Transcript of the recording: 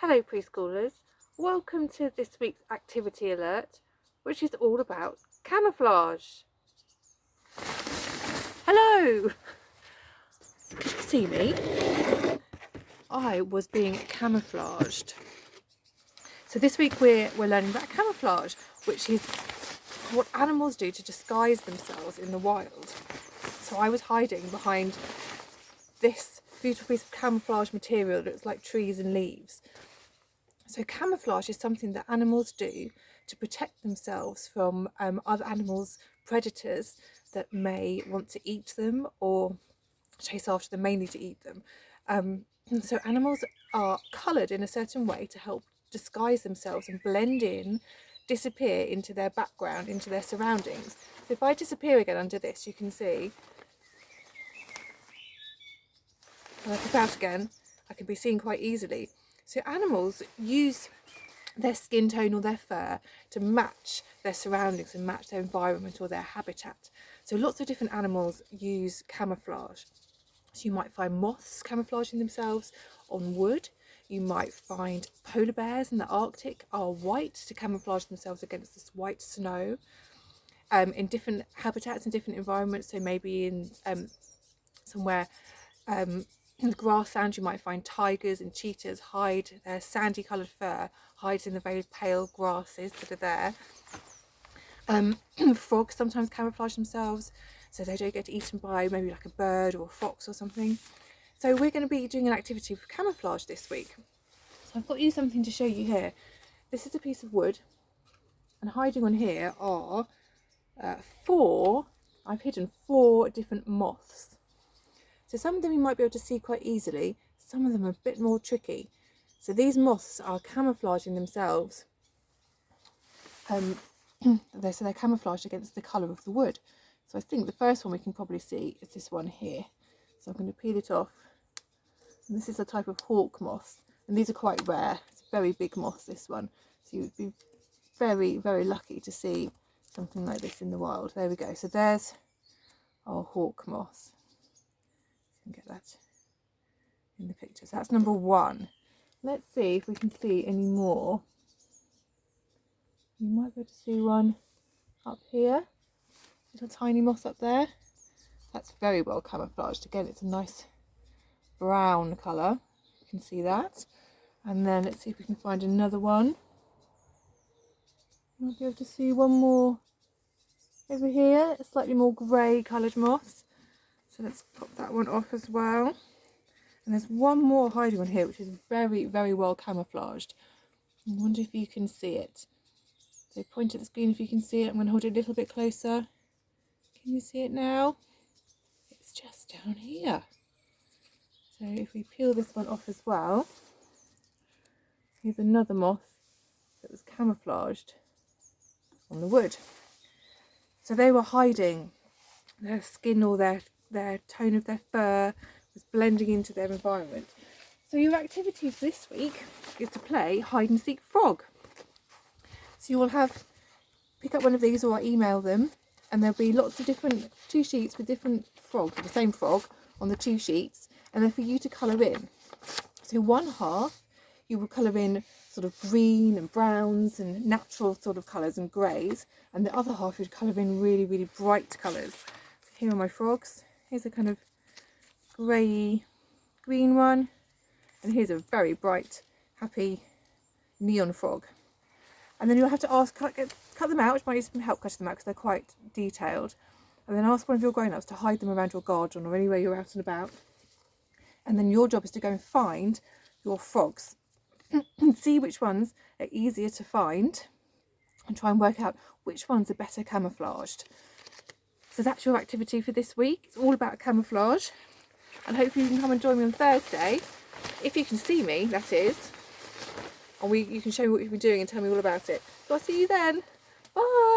Hello preschoolers, welcome to this week's activity alert, which is all about camouflage. Hello! Did you see me? I was being camouflaged. So this week we're learning about camouflage, which is what animals do to disguise themselves in the wild. So I was hiding behind this beautiful piece of camouflage material that looks like trees and leaves. So camouflage is something that animals do to protect themselves from other animals, predators that may want to eat them or chase after them, mainly to eat them. So animals are coloured in a certain way to help disguise themselves and blend in, disappear into their background, into their surroundings. So if I disappear again under this, you can see, when I pop out again, I can be seen quite easily. So animals use their skin tone or their fur to match their surroundings and match their environment or their habitat. So lots of different animals use camouflage. So you might find moths camouflaging themselves on wood. You might find polar bears in the Arctic are white to camouflage themselves against this white snow. In different habitats and different environments, so maybe in somewhere in the grassland, you might find tigers and cheetahs hide their sandy coloured fur, hides in the very pale grasses that are there. Frogs sometimes camouflage themselves so they don't get eaten by maybe like a bird or a fox or something. So we're going to be doing an activity for camouflage this week. So I've got you something to show you here. This is a piece of wood, and hiding on here are I've hidden four different moths. So some of them you might be able to see quite easily, some of them are a bit more tricky. So these moths are camouflaging themselves. So they're camouflaged against the colour of the wood. So I think the first one we can probably see is this one here. So I'm going to peel it off. And this is a type of hawk moth, and these are quite rare. It's a very big moth, this one. So you would be very, very lucky to see something like this in the wild. There we go. So there's our hawk moth. You can get that in the picture. So that's number one. Let's see if we can see any more. You might be able to see one up here. Little tiny moth up there. That's very well camouflaged. Again, it's a nice brown colour. You can see that. And then let's see if we can find another one. You might be able to see one more over here. A slightly more grey coloured moth. So let's pop that one off as well. And there's one more hiding on here, which is very, very well camouflaged. I wonder if you can see it. So point at the screen if you can see it. I'm going to hold it a little bit closer. Can you see it now? It's just down here. So if we peel this one off as well, here's another moth that was camouflaged on the wood. So they were hiding. Their skin or their tone of their fur was blending into their environment. So your activity for this week is to play hide and seek frog. So you will pick up one of these, or I'll email them, and there'll be lots of different 2 sheets with different frogs, the same frog on the 2 sheets, and they're for you to colour in. So one half you will colour in sort of green and browns and natural sort of colours and greys, and the other half you'd colour in really, really bright colours. So here are my frogs. Here's a kind of grey green one, and here's a very bright, happy neon frog. And then you'll have to cut them out, which might need some help cutting them out because they're quite detailed. And then ask one of your grown-ups to hide them around your garden or anywhere you're out and about. And then your job is to go and find your frogs and see which ones are easier to find and try and work out which ones are better camouflaged. So that's your activity for this week. It's all about camouflage, and hopefully you can come and join me on Thursday, if you can see me, that is, and you can show me what you've been doing and tell me all about it. So I'll see you then. Bye.